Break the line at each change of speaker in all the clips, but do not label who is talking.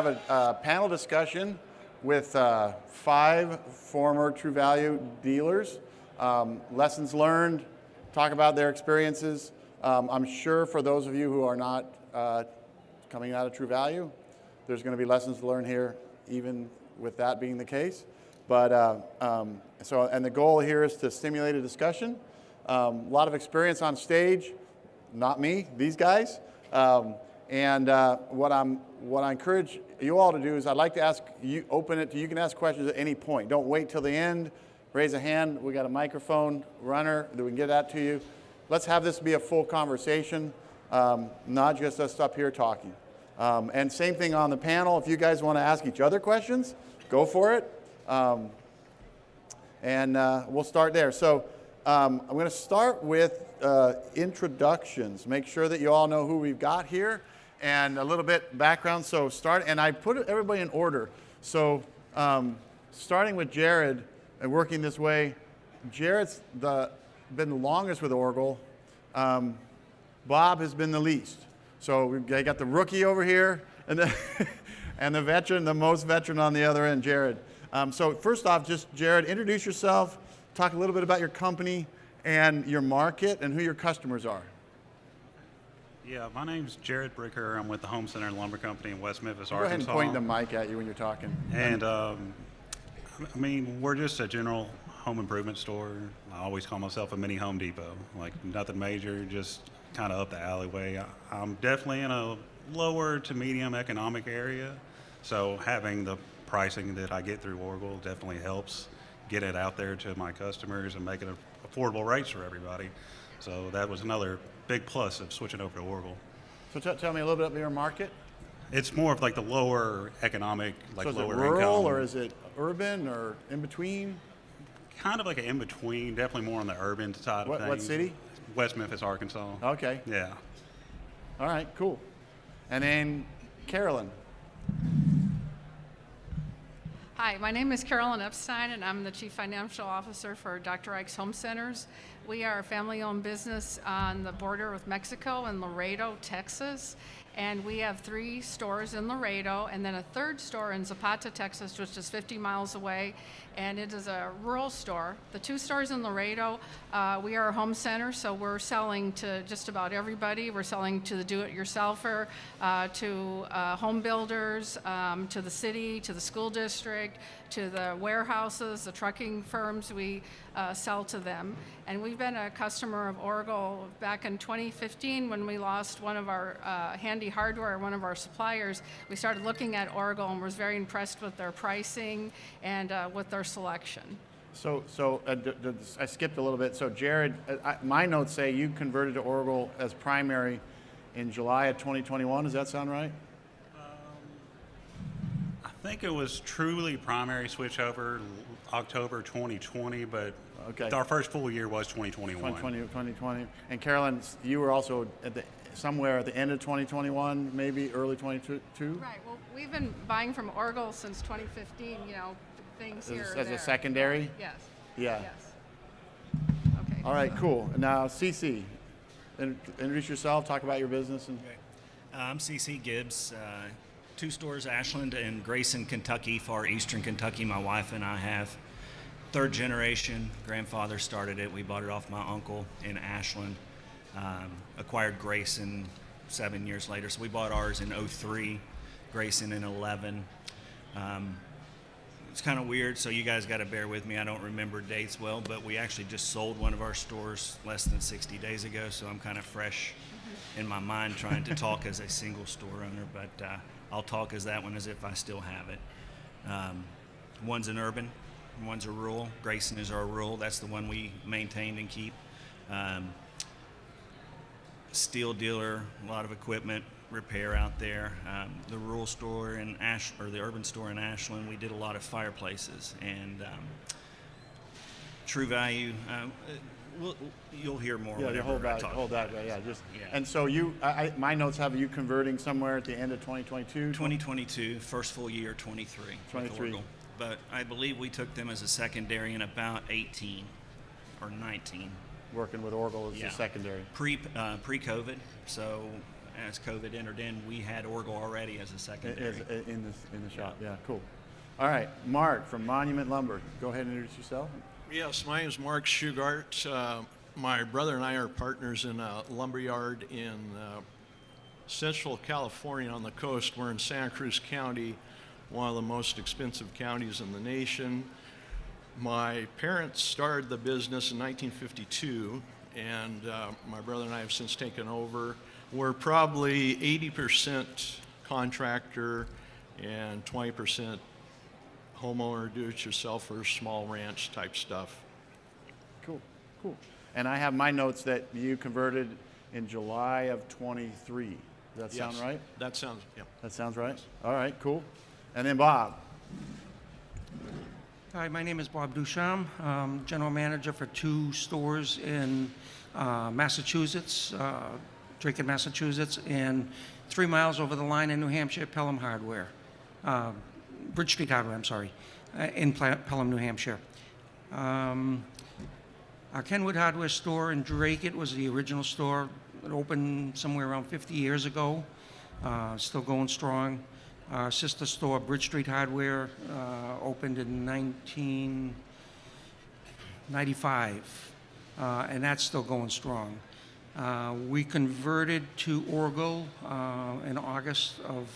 have a panel discussion with 5 former True Value dealers. Lessons learned, talk about their experiences. I'm sure for those of you who are not coming out of True Value, there's going to be lessons learned here, even with that being the case. But and the goal here is to stimulate a discussion. A lot of experience on stage, not me, these guys. And what I encourage you all to do is I'd like to ask you, open it to, you can ask questions at any point. Don't wait till the end. Raise a hand. We got a microphone runner that we can get that to you. Let's have this be a full conversation, not just us up here talking. And same thing on the panel. If you guys want to ask each other questions, go for it. And we'll start there. So I'm going to start with introductions. Make sure that you all know who we've got here and a little bit background. So and I put everybody in order. So starting with Jared and working this way, Jared's been the longest with Orgill. Bob has been the least. So we got the rookie over here and and the veteran, the most veteran on the other end, Jared. So first off, just Jared, introduce yourself, talk a little bit about your company and your market and who your customers are.
Yeah, my name's Jared Bricker. I'm with the Home Center Lumber Company in West Memphis,
Go
Arkansas.
ahead and point the mic at you when you're talking.
And I mean, we're just a general home improvement store. I always call myself a mini Home Depot. Like nothing major, just kind of up the alleyway. I'm definitely in a lower to medium economic area, so having the pricing that I get through Orgill definitely helps get it out there to my customers and make it affordable rates for everybody. So that was another big plus of switching over to Orgill.
So tell me a little bit about your market.
It's more of like the lower economic, like
so is
lower
it rural
income.
or is it urban or in between?
Kind of like an in between, definitely more on the urban side of things.
What city?
West Memphis, Arkansas.
Okay.
Yeah.
All right, cool. And then Carolyn.
Hi, my name is Carolyn Epstein, and I'm the Chief Financial Officer for Dr. Ike's Home Centers. We are a family-owned business on the border with Mexico in Laredo, Texas. And we have 3 stores in Laredo and then a 3rd store in Zapata, Texas, which is 50 miles away. And it is a rural store. The 2 stores in Laredo, we are a home center, so we're selling to just about everybody. We're selling to the do-it-yourselfer, to home builders, to the city, to the school district, to the warehouses, the trucking firms. We sell to them. And we've been a customer of Orgill back in 2015 when we lost one of our Handy Hardware, one of our suppliers. We started looking at Orgill and was very impressed with their pricing and with their selection.
So I skipped a little bit. So Jared, my notes say you converted to Orgill as primary in July of 2021. Does that sound right?
I think it was truly primary switchover October 2020, but
okay.
Our first full year was 2021.
2020. And Carolyn, you were also somewhere at the end of 2021, maybe early 2022?
Right. Well, we've been buying from Orgill since 2015, things here or
As
there.
a secondary?
Yes.
Yeah.
Yes. Okay.
All right, cool. Now, CC, introduce yourself, talk about your business.
I'm CC Gibbs. 2 stores, Ashland and Grayson, Kentucky, far eastern Kentucky. My wife and I have 3rd generation. Grandfather started it. We bought it off my uncle in Ashland. Acquired Grayson 7 years later. So we bought ours in 2003, Grayson in 2011. It's kind of weird, so you guys got to bear with me. I don't remember dates well, but we actually just sold one of our stores less than 60 days ago, so I'm kind of fresh in my mind trying to talk as a single store owner, but I'll talk as that one as if I still have it. One's an urban, one's a rural. Grayson is our rural. That's the one we maintain and keep. Steel dealer, a lot of equipment, repair out there. The rural store in the urban store in Ashland, we did a lot of fireplaces and True Value. You'll hear more.
Yeah, you hold that. Yeah. And so my notes have you converting somewhere at the end of 2022.
2022, first full year, 23.
23.
But I believe we took them as a secondary in about 18 or 19.
Working with Orgill as a secondary.
Pre-COVID, so as COVID entered in, we had Orgill already as a secondary.
In the shop. Yeah, cool. All right, Mark from Monument Lumber. Go ahead and introduce yourself.
Yes, my name is Mark Shugart. My brother and I are partners in a lumberyard in Central California on the coast. We're in Santa Cruz County, one of the most expensive counties in the nation. My parents started the business in 1952, and my brother and I have since taken over. We're probably 80% contractor and 20% homeowner, do-it-yourself, or small ranch type stuff.
Cool, cool. And I have my notes that you converted in July of 23. Does that sound
Yes,
right?
That sounds, yeah.
That sounds right? All right, cool. And then Bob.
Hi, my name is Bob Duchamp, general manager for 2 stores in Massachusetts, Drake, Massachusetts, and 3 miles over the line in New Hampshire, Pelham Hardware, Bridge Street Hardware, I'm sorry, in Pelham, New Hampshire. Our Kenwood Hardware store in Drake, it was the original store. It opened somewhere around 50 years ago, still going strong. Our sister store, Bridge Street Hardware, opened in 1995, and that's still going strong. We converted to Orgill in August of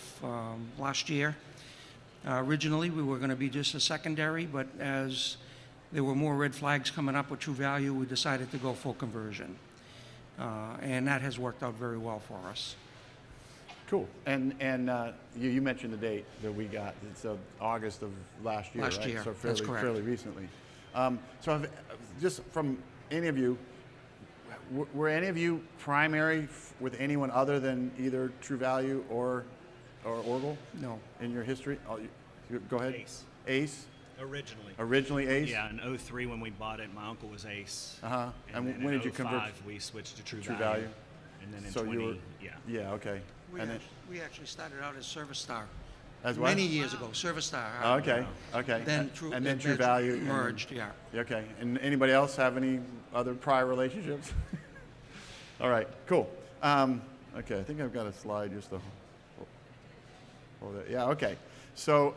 last year. Originally, we were going to be just a secondary, but as there were more red flags coming up with True Value, we decided to go full conversion. And that has worked out very well for us.
Cool. And you mentioned the date that we got. It's August of last year,
Last
right?
year,
So
that's correct.
fairly recently. Just from any of you, were any of you primary with anyone other than either True Value or Orgill?
No.
In your history? Oh, go ahead.
Ace.
Ace?
Originally.
Originally Ace?
Yeah, in 03 when we bought it, my uncle was Ace.
Uh-huh. And
then
when
in
did you convert?
05, we switched to True
True
Value.
Value?
And then in
So
20,
you were,
yeah.
yeah, okay. And then,
We actually started out as Service Star.
as what?
Many years ago, Service Star.
Oh, okay, okay.
Then True,
and then
it
True Value and then-
merged, yeah.
Okay. And anybody else have any other prior relationships? All right. Cool. Okay. I think I've got a slide just to hold it. Yeah. Okay. So,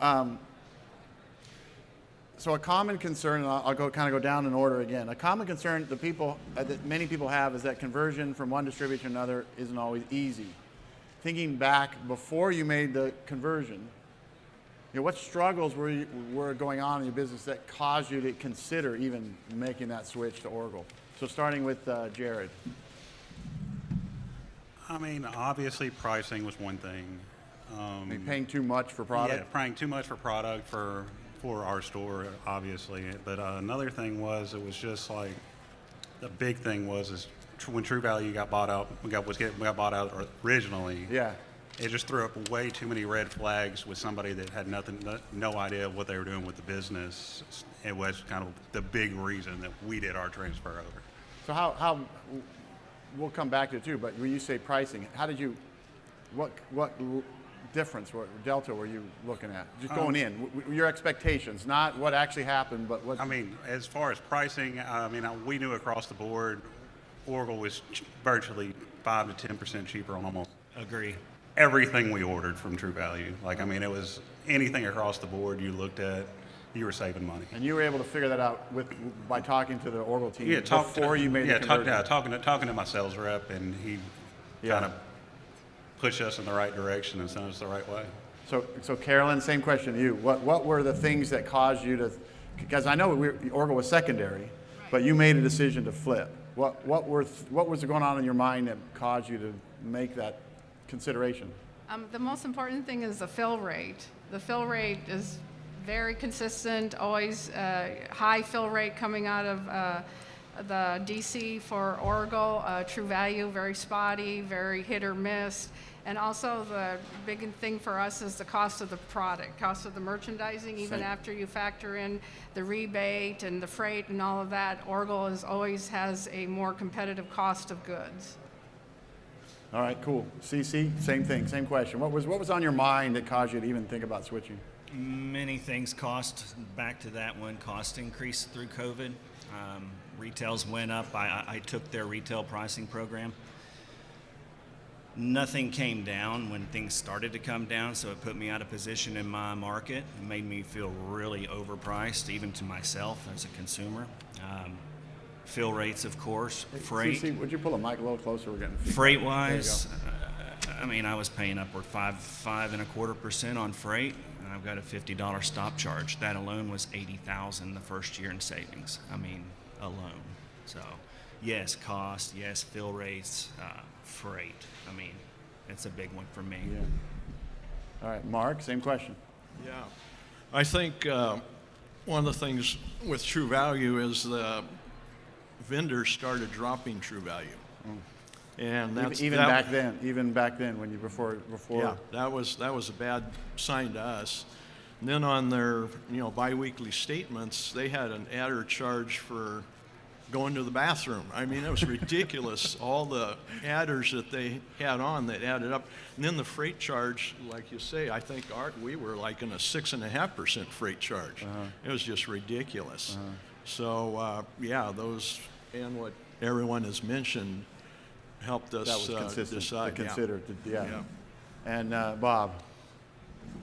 so a common concern, and I'll go down in order again. A common concern that many people have is that conversion from one distributor to another isn't always easy. Thinking back before you made the conversion, what struggles were going on in your business that caused you to consider even making that switch to Orgill? So starting with Jared.
I mean, obviously pricing was one thing.
Are you paying too much for product?
Yeah, paying too much for product for our store, obviously. But another thing was, it was just like, the big thing was when True Value got bought out, we got bought out originally.
Yeah.
It just threw up way too many red flags with somebody that had no idea what they were doing with the business. It was kind of the big reason that we did our transfer over.
So how we'll come back to it too, but when you say pricing, what difference, what delta were you looking at? Just going in, your expectations, not what actually happened, but what.
I mean, as far as pricing, we knew across the board, Orgill was virtually 5 to 10% cheaper on almost
Agree.
everything we ordered from True Value. It was anything across the board you looked at, you were saving money.
And you were able to figure that out by talking to the Orgill team
Yeah,
before you made the conversion.
talking to my sales rep, and he kind of pushed us in the right direction and sent us the right way.
So Carolyn, same question to you. What were the things that caused you to? Because I know Orgill was secondary, but you made a decision to flip. What was going on in your mind that caused you to make that consideration?
The most important thing is the fill rate. The fill rate is very consistent, always high fill rate coming out of the DC for Orgill. True Value, very spotty, very hit or miss. And also the big thing for us is the cost of the product, cost of the merchandising, even
Same.
after you factor in the rebate and the freight and all of that, Orgill always has a more competitive cost of goods.
All right, cool. CC, same thing, same question. What was on your mind that caused you to even think about switching?
Many things back to that one, cost increased through COVID. Retails went up. I took their retail pricing program. Nothing came down when things started to come down, so it put me out of position in my market. It made me feel really overpriced, even to myself as a consumer. Fill rates, of course, freight.
CC, would you pull the mic a little closer? We're getting feedback.
Freight-wise,
There
I mean, I was paying upward 5.25% on freight, and I've got a $50 stop charge. That alone was $80,000 the first year in savings. I mean, alone. So, yes, cost, yes, fill rates, freight. I mean, it's a big one for me.
you go. Yeah. All right, Mark, same question.
Yeah. I think one of the things with True Value is the vendors started dropping True Value. And that's
Even back then, when you before.
Yeah, that was a bad sign to us. And then on their biweekly statements, they had an adder charge for going to the bathroom. I mean, it was ridiculous. All the adders that they had on that added up, and then the freight charge, like you say, I think we were like in a 6.5% freight charge. It was just ridiculous. So yeah, those and what everyone has mentioned helped us
That was consistent
decide.
to consider.
Yeah.
And Bob,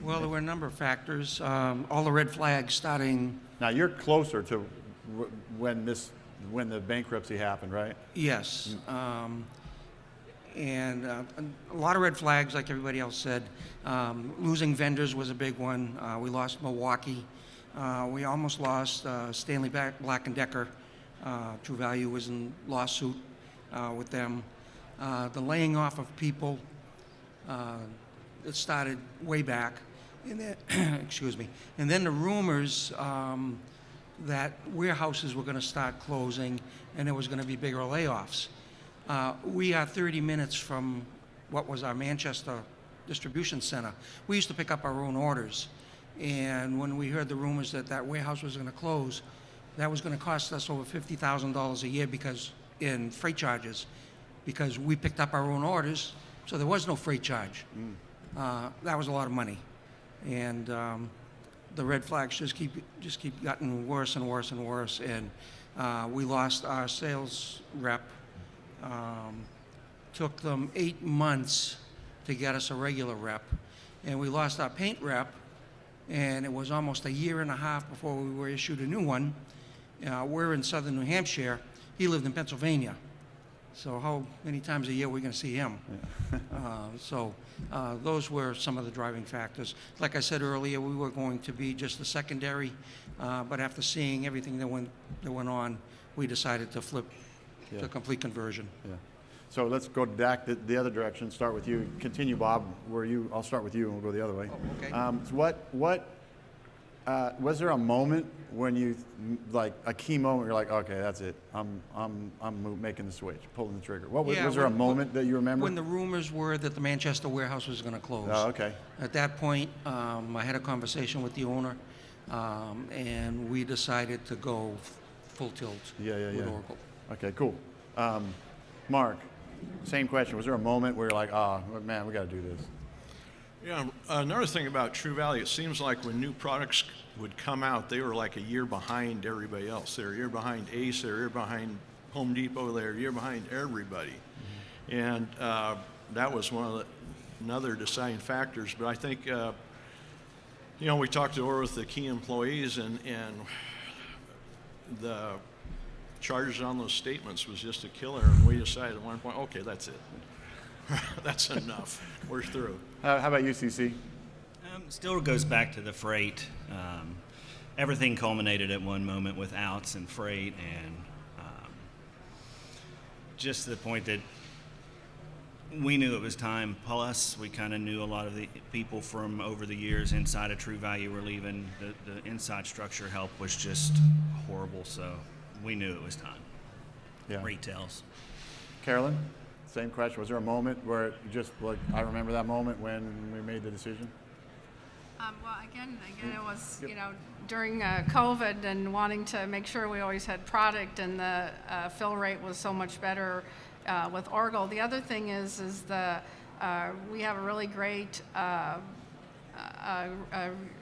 Well, there were a number of factors. All the red flags starting,
now you're closer to when the bankruptcy happened, right?
yes. And a lot of red flags, like everybody else said. Losing vendors was a big one. We lost Milwaukee. We almost lost Stanley Black & Decker. True Value was in lawsuit with them. The laying off of people, it started way back. And then, excuse me. And then the rumors that warehouses were going to start closing and there was going to be bigger layoffs. We are 30 minutes from what was our Manchester distribution center. We used to pick up our own orders. And when we heard the rumors that that warehouse was going to close, that was going to cost us over $50,000 a year in freight charges, because we picked up our own orders, so there was no freight charge. That was a lot of money. And the red flags just keep getting worse and worse and worse. And we lost our sales rep. Took them 8 months to get us a regular rep. And we lost our paint rep, and it was almost a year and a half before we were issued a new one. We're in southern New Hampshire. He lived in Pennsylvania. So how many times a year are we going to see him? So those were some of the driving factors. Like I said earlier, we were going to be just a secondary, but after seeing everything that went on, we decided to flip to complete conversion.
Yeah. So let's go back the other direction. Start with you. Continue, Bob. I'll start with you, and we'll go the other way.
Oh, okay.
So was there a moment when you, like a key moment, you're like, okay, that's it. I'm making the switch, pulling the trigger. Was there a moment that you remember?
When the rumors were that the Manchester warehouse was going to close.
Oh, okay.
At that point, I had a conversation with the owner, and we decided to go full tilt with Orgill.
Okay, cool. Mark, same question. Was there a moment where you're like, oh, man, we got to do this?
Yeah, another thing about True Value, it seems like when new products would come out, they were like a year behind everybody else. They were a year behind Ace, they were a year behind Home Depot, they were a year behind everybody. And that was another deciding factors. But I think, we talked over with the key employees, and the charges on those statements was just a killer. And we decided at one point, okay, that's it. That's enough. We're through.
How about you, CC?
Still goes back to the freight. Everything culminated at one moment with outs and freight, and just to the point that we knew it was time. Plus, we kind of knew a lot of the people from over the years inside of True Value were leaving. The inside structure help was just horrible, so we knew it was time.
Yeah.
Retails.
Carolyn, same question. Was there a moment where I remember that moment when we made the decision?
Well, again, it was, during COVID and wanting to make sure we always had product, and the fill rate was so much better with Orgill. The other thing is we have a really great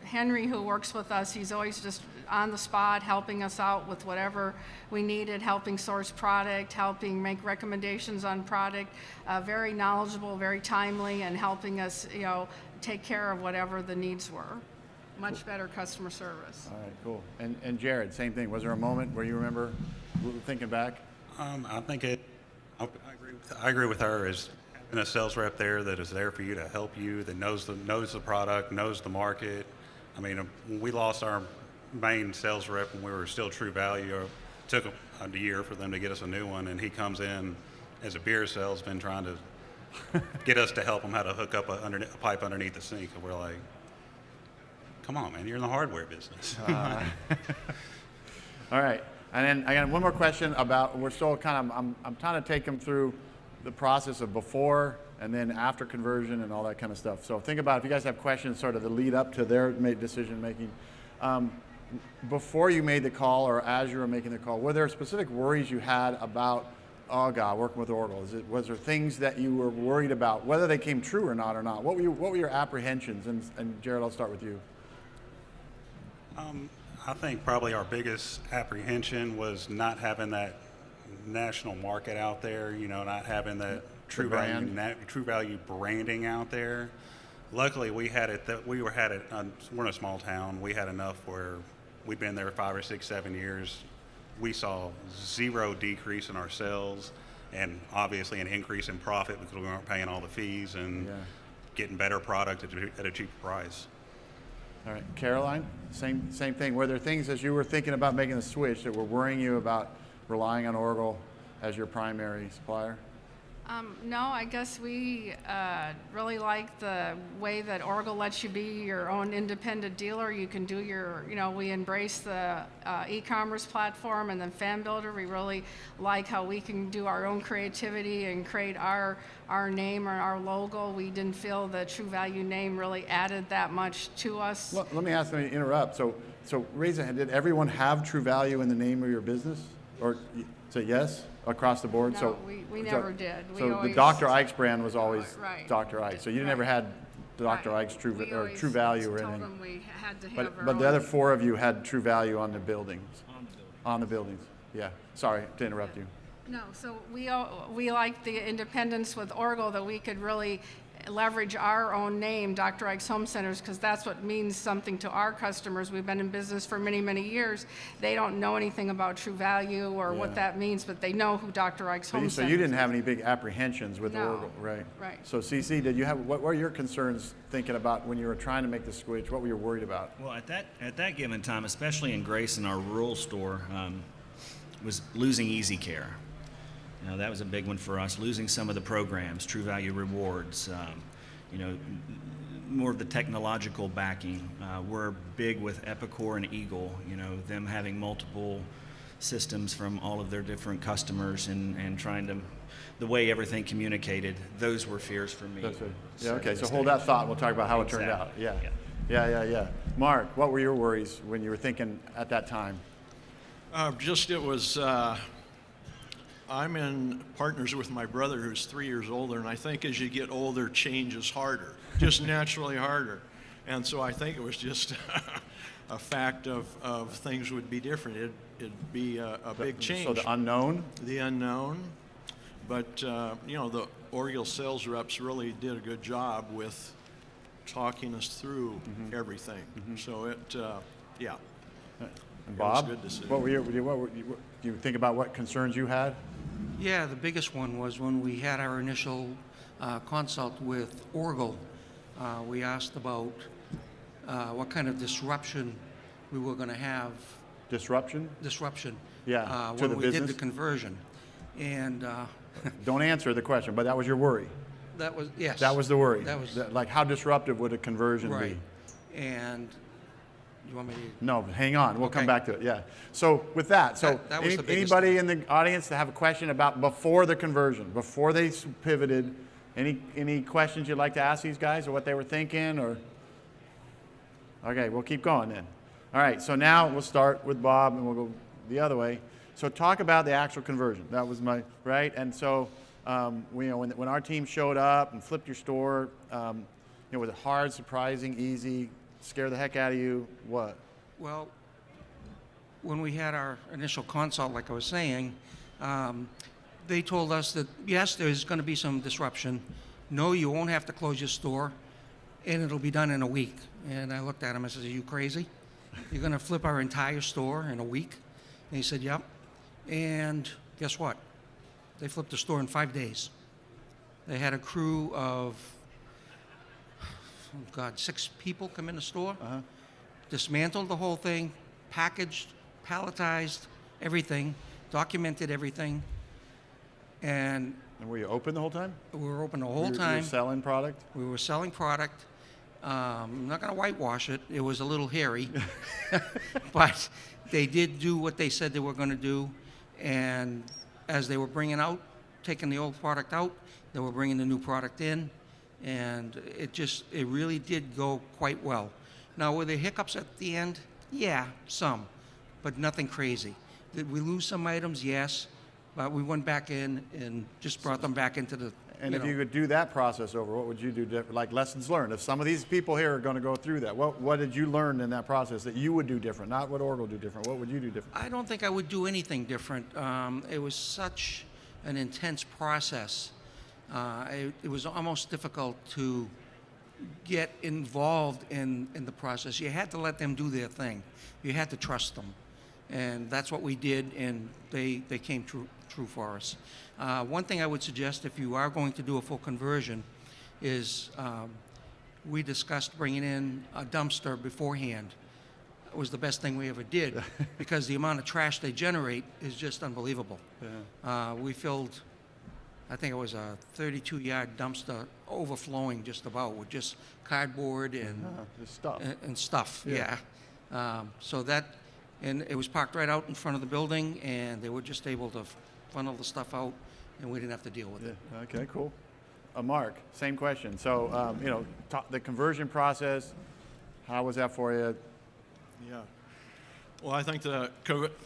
Henry who works with us. He's always just on the spot, helping us out with whatever we needed, helping source product, helping make recommendations on product, very knowledgeable, very timely, and helping us, take care of whatever the needs were. Much better customer service.
All right, cool. And Jared, same thing. Was there a moment where you remember thinking back?
I think I agree with her. Is having a sales rep there that is there for you to help you, that knows the product, knows the market. I mean, we lost our main sales rep when we were still True Value. It took a year for them to get us a new one, and he comes in as a beer salesman trying to get us to help him how to hook up a pipe underneath the sink, and we're like, come on, man, you're in the hardware business.
All right. And then I got one more question about, we're still kind of, I'm trying to take them through the process of before and then after conversion and all that kind of stuff. So think about if you guys have questions sort of the lead up to their decision making. Before you made the call or as you were making the call, were there specific worries you had about, oh God, working with Orgill? Was there things that you were worried about, whether they came true or not? What were your apprehensions? And Jared, I'll start with you.
I think probably our biggest apprehension was not having that national market out there, not having that True Value branding out there. Luckily, we had it. We're in a small town. We had enough where we'd been there 5 or 6, 7 years. We saw zero decrease in our sales, and obviously an increase in profit because we weren't paying all the fees and getting better product at a cheaper price.
All right, Caroline, same thing. Were there things as you were thinking about making the switch that were worrying you about relying on Orgill as your primary supplier?
No, I guess we really like the way that Orgill lets you be your own independent dealer. You can do we embrace the e-commerce platform and then Fan Builder. We really like how we can do our own creativity and create our name or our logo. We didn't feel the True Value name really added that much to us.
Let me ask, let me interrupt. So raise a hand. Did everyone have True Value in the name of your business? Or say yes across the board?
No, we never did. We
So
always,
the Dr. Ike's brand was always
Right.
Dr. Ike. So you
Right.
never had Dr.
Right.
Ike's True
We always
True Value or
told
anything.
them we had to have our
But the
own.
other 4 of you had True Value on the buildings. On the buildings. Yeah. Sorry to interrupt you.
No, so we like the independence with Orgill, that we could really leverage our own name, Dr. Ike's Home Centers, because that's what means something to our customers. We've been in business for many, many years. They don't know anything about True Value or what that means, but they know who Dr. Ike's Home
So
Centers
you didn't
is.
have any big apprehensions with
No.
Orgill, right?
Right.
So CC, what were your concerns thinking about when you were trying to make the switch? What were you worried about?
Well, at that given time, especially in Grayson, our rural store, was losing Easy Care. That was a big one for us. Losing some of the programs, True Value Rewards, more of the technological backing. We're big with Epicor and Eagle, them having multiple systems from all of their different customers and trying to, the way everything communicated, those were fears for me.
That's it. Yeah, okay, so hold that thought and we'll talk about how it turned out.
Exactly.
Yeah. Mark, what were your worries when you were thinking at that time?
I'm in partners with my brother who's 3 years older, and I think as you get older, change is harder, just naturally harder. And so I think it was just a fact of things would be different. It'd be a big change.
So the unknown?
The unknown. But, the Orgill sales reps really did a good job with talking us through everything. So yeah.
And Bob,
good decision.
what were do you think about what concerns you had?
Yeah, the biggest one was when we had our initial consult with Orgill. We asked about what kind of disruption we were going to have.
Disruption? Yeah, to
when
the
we
business?
did the conversion. And
Don't answer the question, but that was your worry.
that was, yes.
That was the worry.
That was,
Like, how disruptive would a conversion
right.
be?
And you want me to?
No, hang on. We'll come
Okay.
back to it. Yeah. So with that,
That was the biggest
anybody in the audience that have a question about before the conversion, before they pivoted, any questions you'd like to ask these guys or what they were thinking or? Okay, we'll keep going then. All right. So now we'll start with Bob and we'll go the other way. So talk about the actual conversion. That was right. And so, when our team showed up and flipped your store, was it hard, surprising, easy? Scare the heck out of you? What?
Well, when we had our initial consult, like I was saying, they told us that, yes, there's going to be some disruption. No, you won't have to close your store, and it'll be done in a week. And I looked at him and said, are you crazy? You're going to flip our entire store in a week? And he said, yep. And guess what? They flipped the store in 5 days. They had a crew of, 6 people come in the store, dismantled the whole thing, packaged, palletized everything, documented everything, and
were you open the whole time?
we were open the
You
whole
were
time.
selling product?
We were selling product. I'm not going to whitewash it. It was a little hairy. But they did do what they said they were going to do. And as they were taking the old product out, they were bringing the new product in. And it really did go quite well. Now, were there hiccups at the end? Yeah, some, but nothing crazy. Did we lose some items? Yes. But we went back in and just brought them back into the,
And if you could do that process over, what would you do different? Like lessons learned. If some of these people here are going to go through that, what did you learn in that process that you would do different? Not what Orgill do different. What would you do different?
I don't think I would do anything different. It was such an intense process. It was almost difficult to get involved in the process. You had to let them do their thing. You had to trust them. And that's what we did, and they came true for us. One thing I would suggest if you are going to do a full conversion is we discussed bringing in a dumpster beforehand. It was the best thing we ever did because the amount of trash they generate is just unbelievable. Yeah. We filled, I think it was a 32-yard dumpster overflowing just about with just cardboard and
Just stuff.
and stuff.
Yeah.
And it was parked right out in front of the building, and they were just able to funnel the stuff out, and we didn't have to deal with it.
Okay, cool. Mark, same question. So, the conversion process, how was that for you?
Yeah. Well, I think the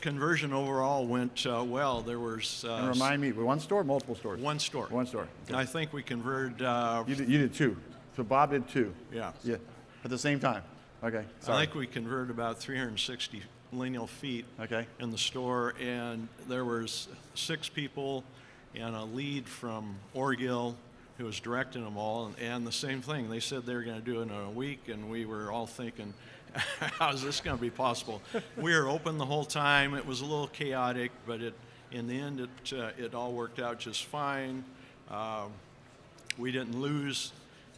conversion overall went well. There was
And remind me, one store, multiple stores?
one store.
One store. Okay.
I think we converted.
You did 2. So Bob did 2.
Yeah.
Yeah. At the same time. Okay.
I
Sorry.
think we converted about 360 lineal feet
Okay.
in the store, and there was 6 people and a lead from Orgill who was directing them all, and the same thing. They said they were going to do it in a week, and we were all thinking, how is this going to be possible? We were open the whole time. It was a little chaotic, but in the end, it all worked out just fine. We didn't lose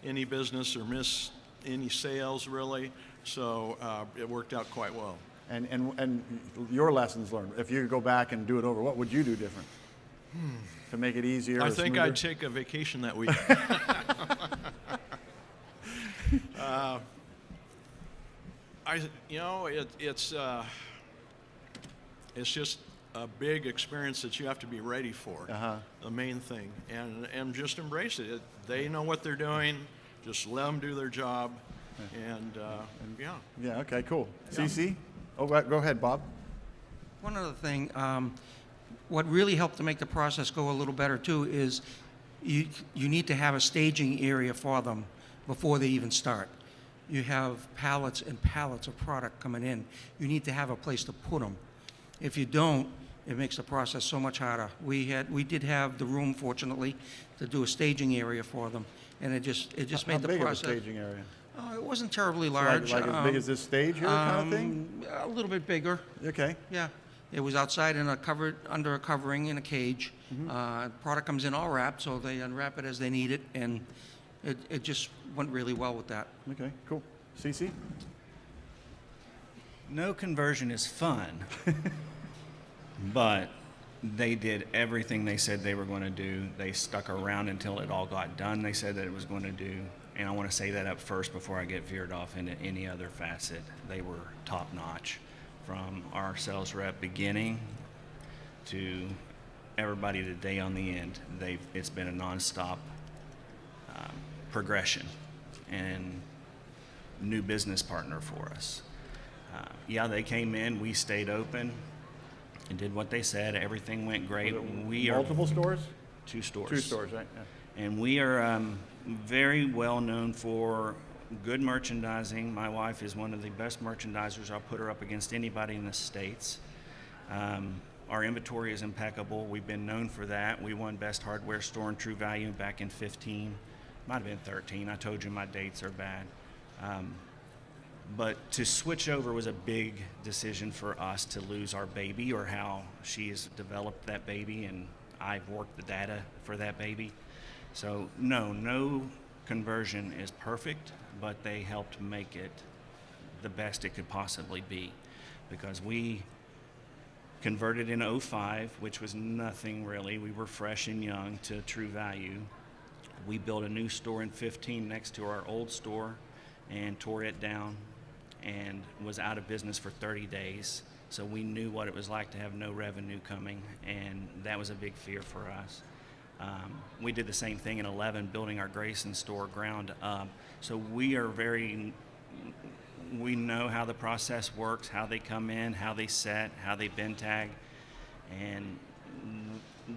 any business or miss any sales, really, so it worked out quite well.
And your lessons learned. If you could go back and do it over, what would you do different to make it easier?
I
or
think
smoother?
I'd take a vacation that week. It's just a big experience that you have to be ready for. The main thing, and just embrace it. They know what they're doing. Just let them do their job, and yeah.
Yeah. Okay. Cool. CC. Oh, go ahead, Bob.
One other thing, what really helped to make the process go a little better too is you need to have a staging area for them before they even start. You have pallets and pallets of product coming in. You need to have a place to put them. If you don't, it makes the process so much harder. We did have the room, fortunately, to do a staging area for them, and it just made the
How big
process.
of a staging area?
It wasn't terribly
So
large.
Like as big as this stage here, kind of thing?
A little bit bigger.
Okay.
Yeah, it was outside in under a covering in a cage. Product comes in all wrapped, so they unwrap it as they need it, and it just went really well with that.
Okay. Cool. CC.
No conversion is fun, but they did everything they said they were going to do. They stuck around until it all got done. They said that it was going to do. And I want to say that up first before I get veered off into any other facet. They were top notch from our sales rep beginning to everybody today on the end. It's been a nonstop progression and new business partner for us. Yeah, they came in, we stayed open and did what they said. Everything went great.
Multiple stores?
2 stores.
2 stores, right? Yeah.
And we are very well known for good merchandising. My wife is one of the best merchandisers. I'll put her up against anybody in the States. Our inventory is impeccable. We've been known for that. We won Best Hardware Store in True Value back in 15. Might have been 13. I told you my dates are bad. But to switch over was a big decision for us to lose our baby, or how she has developed that baby, and I've worked the data for that baby. So no conversion is perfect, but they helped make it the best it could possibly be, because we converted in '05, which was nothing really. We were fresh and young to True Value. We built a new store in 15 next to our old store and tore it down and was out of business for 30 days. So we knew what it was like to have no revenue coming, and that was a big fear for us. We did the same thing in 11, building our Grayson store ground up. So we know how the process works, how they come in, how they set, how they bin tag, and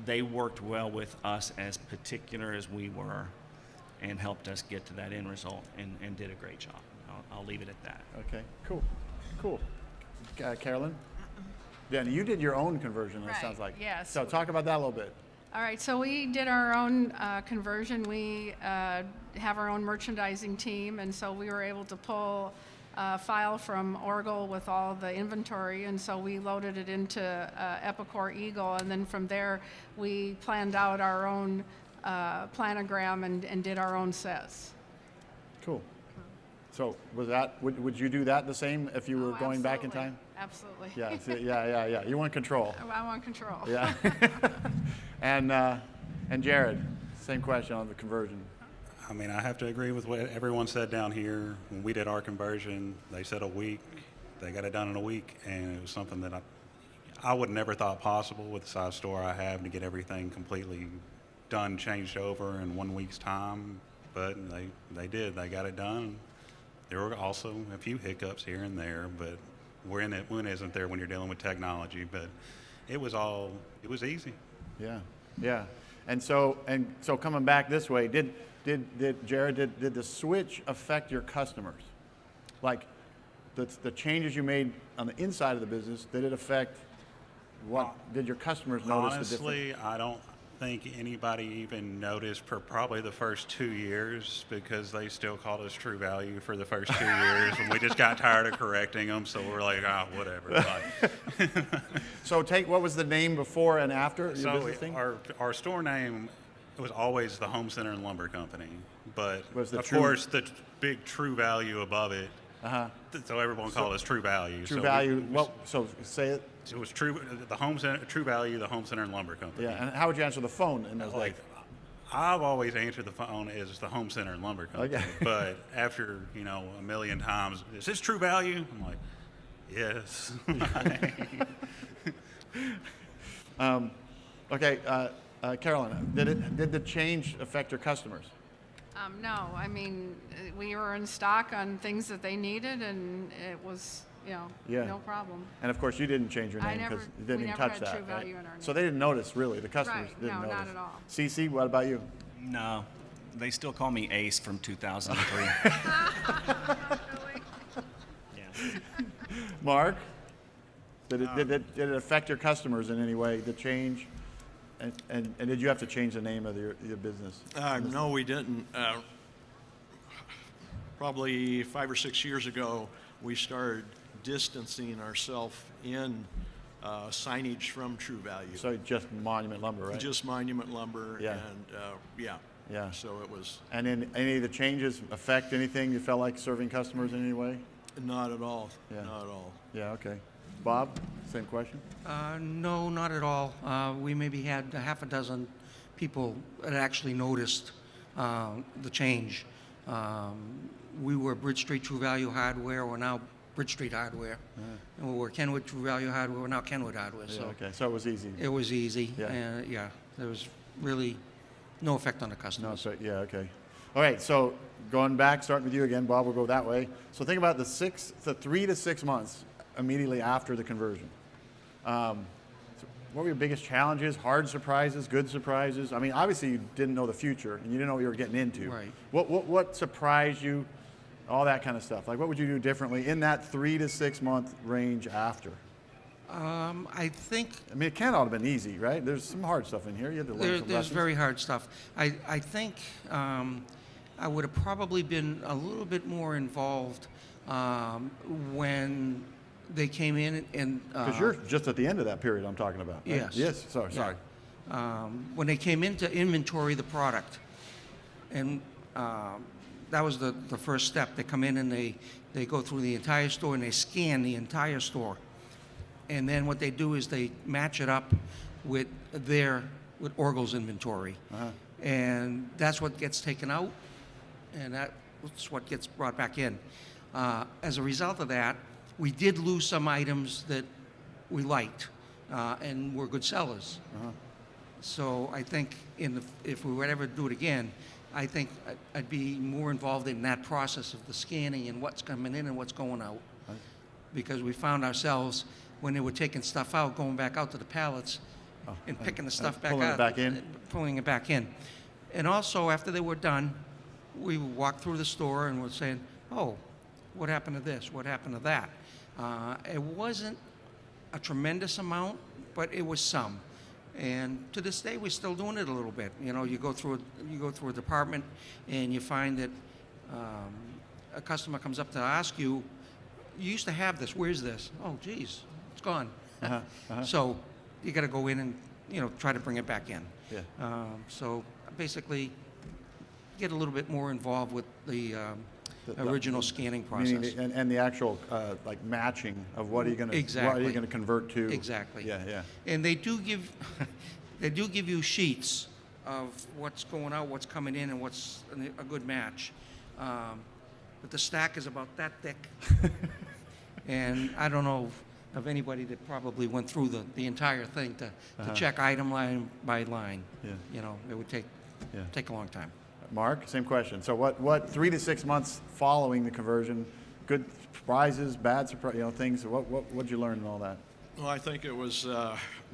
they worked well with us, as particular as we were, and helped us get to that end result, and did a great job. I'll leave it at that.
Okay, cool. Carolyn? Then you did your own conversion, it
Right,
sounds like.
yes.
So talk about that a little bit.
All right, so we did our own conversion. We have our own merchandising team, and so we were able to pull a file from Orgill with all the inventory, and so we loaded it into Epicor Eagle, and then from there we planned out our own planogram and did our own sets.
Cool. So was that, would you do that the same if you were going back in time?
Absolutely.
Yeah, yeah. You want control.
I want control.
Yeah. And Jared, same question on the conversion.
I mean, I have to agree with what everyone said down here. When we did our conversion, they said a week. They got it done in a week, and it was something that I would never thought possible with the size store I have, to get everything completely done, changed over in 1 week's time. But they did. They got it done. There were also a few hiccups here and there, but when isn't there when you're dealing with technology? But it was easy.
Yeah. And so coming back this way, did Jared, did the switch affect your customers? Like the changes you made on the inside of the business, did it affect did your customers notice the difference?
Honestly, I don't think anybody even noticed for probably the first 2 years, because they still called us True Value for the first 2 years, and we just got tired of correcting them, so we're like, whatever.
So what was the name before and after your
So
business thing?
our store name was always the Home Center and Lumber Company, but
Was
of course the big True Value above it. So everyone called us True Value.
True Value. So say it.
It was True Value, the Home Center and Lumber Company.
Yeah. And how would you answer the phone in those days?
I've always answered the phone as the Home Center and Lumber Company. Okay. But after a million times, is this True Value? I'm like, yes.
Okay, Carolyn, did the change affect your customers?
No, I mean, we were in stock on things that they needed, and it was, no problem.
And of course, you didn't change your name because you didn't even touch that.
We never had True
right?
Value in our name.
So they didn't notice, really. The customers
Right,
didn't
no,
notice.
not at all.
CC, what about you?
No, they still call me Ace from 2003. Yeah.
Mark, did it affect your customers in any way? The change, and did you have to change the name of your business?
No, we didn't. Probably 5 or 6 years ago, we started distancing ourselves in signage from True Value.
So just Monument Lumber, right?
Just Monument Lumber,
Yeah.
and
Yeah.
So it was
And in any of the changes affect anything you felt like serving customers in any way?
not at all.
Yeah.
Not at all.
Yeah. Okay. Bob, same question.
No, not at all. We maybe had a half a dozen people that actually noticed the change. We were Bridge Street True Value Hardware. We're now Bridge Street Hardware. And we were Kenwood True Value Hardware. We're now Kenwood Hardware.
Yeah,
So
okay. So it was easy.
it was easy.
Yeah.
There was really no effect on the
No,
customers.
so yeah, okay. All right, so going back, starting with you again, Bob, we'll go that way. So think about the 3 to 6 months immediately after the conversion. So what were your biggest challenges, hard surprises, good surprises? I mean, obviously you didn't know the future and you didn't know what you were getting into.
Right.
What surprised you? All that kind of stuff. Like what would you do differently in that 3 to 6 month range after?
I think
I mean, it can't all have been easy, right? There's some hard stuff in here. You had to learn some
there's
lessons.
very hard stuff. I think I would have probably been a little bit more involved when they came in and.
Because you're just at the end of that period I'm talking about. Right?
Yes.
Yes. Sorry.
Yeah.
Sorry.
When they came in to inventory the product. And that was the first step. They come in and they go through the entire store and they scan the entire store. And then what they do is they match it up with Orgill's inventory. And that's what gets taken out, and that's what gets brought back in. As a result of that, we did lose some items that we liked and were good sellers. So I think if we would ever do it again, I think I'd be more involved in that process of the scanning and what's coming in and what's going out. Because we found ourselves, when they were taking stuff out, going back out to the pallets and picking the stuff back
pulling it
out.
back in?
Pulling it back in. And also, after they were done, we would walk through the store and we're saying, oh, what happened to this? What happened to that? It wasn't a tremendous amount, but it was some. And to this day, we're still doing it a little bit. You know, you go through a department and you find that a customer comes up to ask you, you used to have this, where's this? Oh, geez, it's gone. So you got to go in and, try to bring it back in.
Yeah.
So basically, get a little bit more involved with the original scanning process.
Meaning and the actual like matching of what are you going to
Exactly.
convert to?
Exactly.
Yeah.
And they do give you sheets of what's going out, what's coming in, and what's a good match. But the stack is about that thick. And I don't know of anybody that probably went through the entire thing to check item line by line.
Yeah.
It would take a long time.
Mark, same question. So what 3 to 6 months following the conversion, good surprises, bad surprise, things. What'd you learn and all that?
Well, I think it was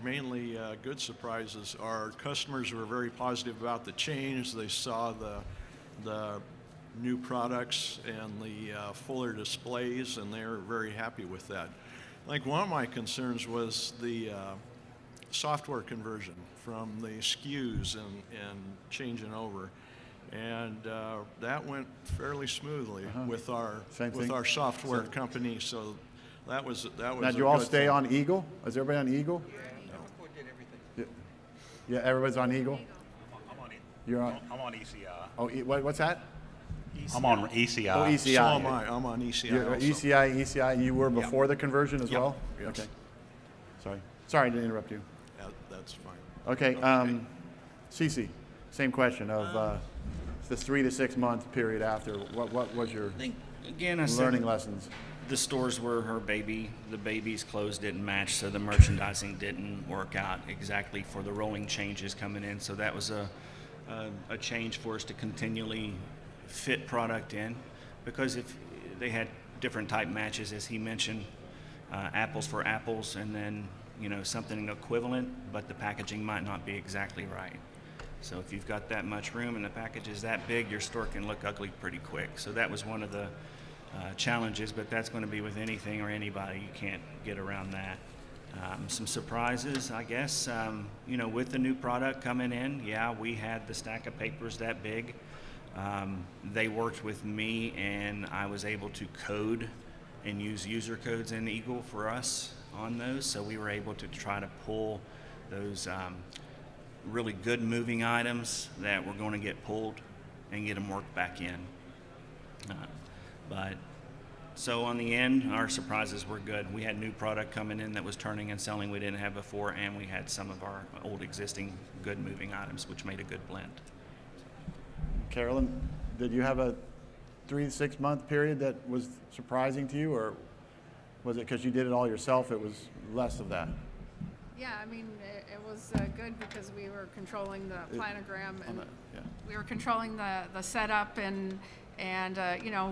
mainly good surprises. Our customers were very positive about the change. They saw the new products and the fuller displays, and they were very happy with that. I think one of my concerns was the software conversion from the SKUs and changing over. And that went fairly smoothly with our software company. So that was.
Now, do you all stay on Eagle? Is everybody on Eagle? Yeah, everybody's on Eagle.
I'm on
You're on.
I'm on ECI.
Oh, what's that?
I'm on ECI.
Oh, ECI.
So am I. I'm on ECI.
You're
also.
ECI, and you were before the conversion as
Yep.
well.
Yes.
Okay. Sorry to interrupt you.
That's fine.
Okay. Cece, same question of this 3 to 6 month period after. What was your
I think, again, I
learning
said
lessons?
the stores were her baby. The baby's clothes didn't match, so the merchandising didn't work out exactly for the rolling changes coming in. So that was a change for us to continually fit product in, because if they had different type matches, as he mentioned, apples for apples, and then something equivalent, but the packaging might not be exactly right. So if you've got that much room and the package is that big, your store can look ugly pretty quick. So that was one of the challenges, but that's going to be with anything or anybody. You can't get around that. Some surprises, I guess. With the new product coming in, we had the stack of papers that big. They worked with me, and I was able to code and use user codes in Eagle for us on those. So we were able to try to pull those really good moving items that were going to get pulled and get them worked back in. But so on the end, our surprises were good. We had new product coming in that was turning and selling we didn't have before, and we had some of our old existing good moving items, which made a good blend.
Carolyn, did you have a 3 to 6 month period that was surprising to you, or was it because you did it all yourself? It was less of that.
Yeah, I mean, it was good because we were controlling the planogram and we were controlling the setup and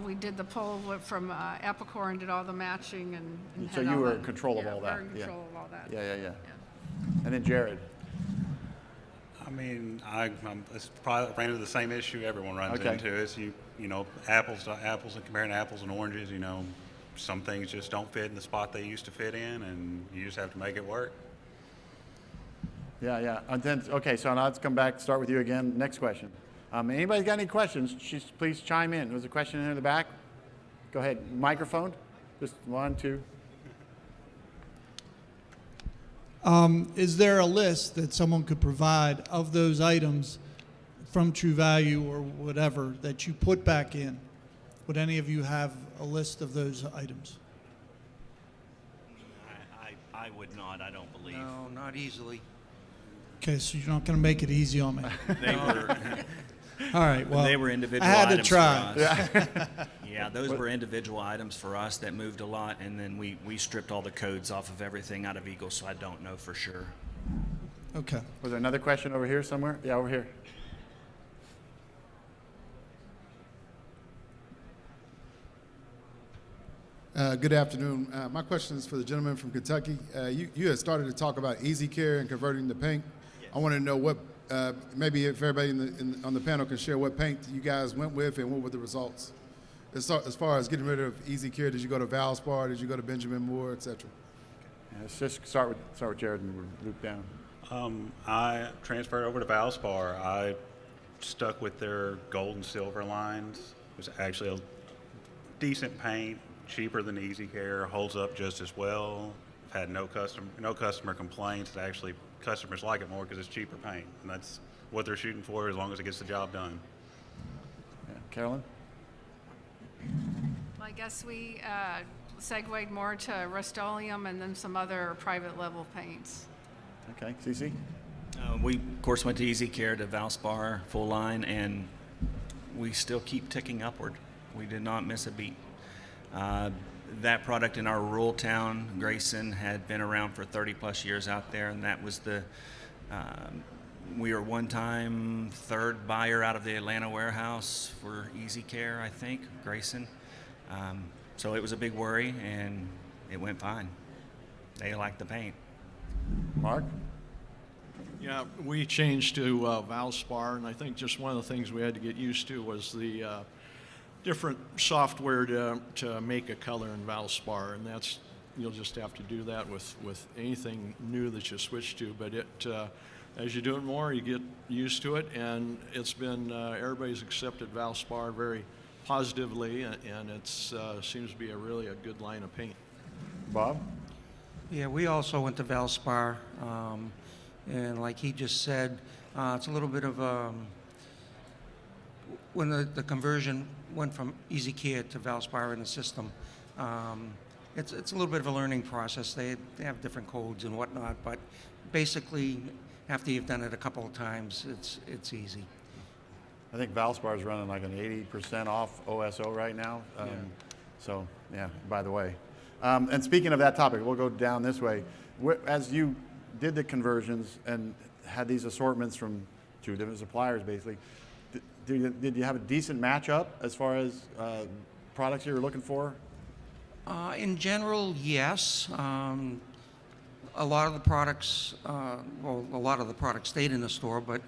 we did the pull from Epicor and did all the matching and
So
had
you
all
were
the-
in control of all that.
We were in control of all that.
Yeah. And then Jared.
I mean, I probably ran into the same issue everyone runs
Okay.
into. Is apples to apples and comparing apples and oranges. some things just don't fit in the spot they used to fit in, and you just have to make it work.
Yeah, yeah. And then, okay, so now let's come back, start with you again. Next question. Anybody got any questions? Please chime in. There's a question in the back. Go ahead. Microphone. Just 1, 2.
Is there a list that someone could provide of those items from True Value or whatever that you put back in? Would any of you have a list of those items?
I would not, I don't believe.
No, not easily.
Okay, so you're not going to make it easy on me.
They were,
All right, well,
they were individual
I had to
items
try.
for us. Yeah, those were individual items for us that moved a lot, and then we stripped all the codes off of everything out of Eagle, so I don't know for sure.
Okay.
Was there another question over here somewhere? Yeah, over here.
Good afternoon. My question is for the gentleman from Kentucky. You had started to talk about Easy Care and converting the paint. I want to know what, maybe if everybody on the panel can share what paint you guys went with and what were the results. As far as getting rid of Easy Care, did you go to Valspar? Did you go to Benjamin Moore, et cetera?
Yeah, let's just start with Jared and we'll loop down.
I transferred over to Valspar. I stuck with their gold and silver lines. It was actually a decent paint, cheaper than Easy Care, holds up just as well. I've had no customer complaints. Actually, customers like it more because it's cheaper paint, and that's what they're shooting for as long as it gets the job done.
Yeah. Carolyn?
Well, I guess we segued more to Rust-Oleum and then some other private level paints.
Okay. CC?
We, of course, went to Easy Care, to Valspar, full line, and we still keep ticking upward. We did not miss a beat. That product in our rural town, Grayson, had been around for 30 plus years out there, and that was the, we were one time third buyer out of the Atlanta warehouse for Easy Care, I think, Grayson. So it was a big worry, and it went fine. They liked the paint.
Mark?
Yeah, we changed to Valspar, and I think just one of the things we had to get used to was the different software to make a color in Valspar, and that's, you'll just have to do that with anything new that you switch to. But as you do it more, you get used to it, and it's been everybody's accepted Valspar very positively, and it seems to be really a good line of paint.
Bob?
Yeah, we also went to Valspar, and like he just said, it's a little bit of when the conversion went from Easy Care to Valspar in the system, it's a little bit of a learning process. They have different codes and whatnot, but basically, after you've done it a couple of times, it's easy.
I think Valspar is running like an 80% off OSO right now. So, yeah, by the way. And speaking of that topic, we'll go down this way. As you did the conversions and had these assortments from 2 different suppliers, basically, did you have a decent matchup as far as products you were looking for?
In general, yes. A lot of the products, a lot of the products stayed in the store, but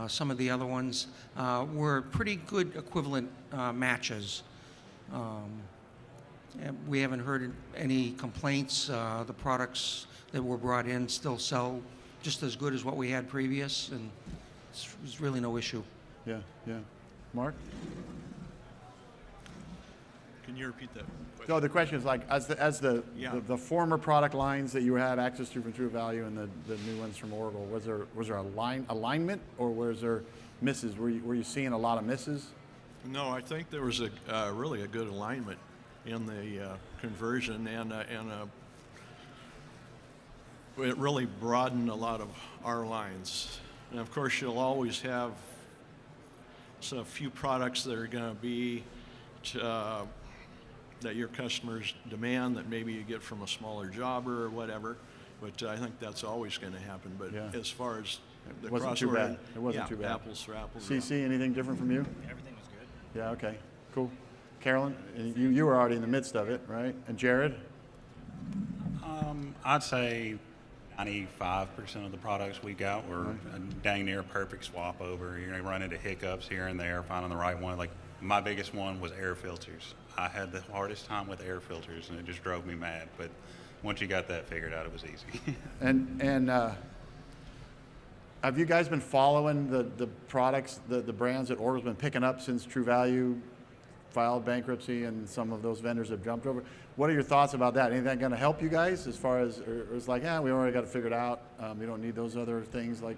some of the other ones were pretty good equivalent matches. We haven't heard any complaints. The products that were brought in still sell just as good as what we had previous, and there's really no issue.
Yeah, yeah. Mark?
Can you repeat that question?
So the question is like, as the former product lines that you had access to from True Value and the new ones from Orgill, was there alignment or was there misses? Were you seeing a lot of misses?
No, I think there was really a good alignment in the conversion, and it really broadened a lot of our lines. And of course, you'll always have a few products that are going to be that your customers demand that maybe you get from a smaller jobber or whatever. But I think that's always going to happen. But
Yeah.
as far as the
It wasn't too
crossover,
bad. It wasn't too bad.
Apples for apples.
CC, anything different from you?
Everything was good.
Yeah, okay, cool. Carolyn, you were already in the midst of it, right? And Jared?
I'd say 95% of the products we got were a dang near perfect swap over. You're going to run into hiccups here and there, finding the right one. Like My biggest one was air filters. I had the hardest time with air filters, and it just drove me mad. But once you got that figured out, it was easy.
And have you guys been following the products, the brands that Orgill's been picking up since True Value filed bankruptcy and some of those vendors have jumped over? What are your thoughts about that? Anything going to help you guys as far as, or it's like, we already got it figured out. We don't need those other things like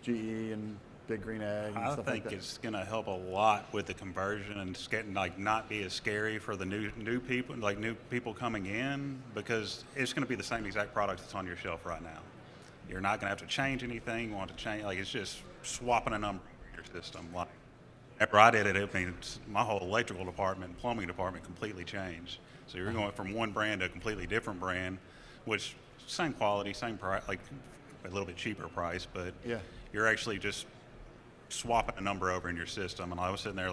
GE and Big Green Egg and
I
stuff like
think
that.
it's going to help a lot with the conversion, and it's getting not be as scary for the new people, like new people coming in, because it's going to be the same exact product that's on your shelf right now. You're not going to have to change anything. You want to change, it's just swapping a number in your system. Like after I did it, my whole electrical department, plumbing department completely changed. So you're going from one brand to a completely different brand, which same quality, same price, like a little bit cheaper price, but
Yeah.
you're actually just swapping a number over in your system. And I was sitting there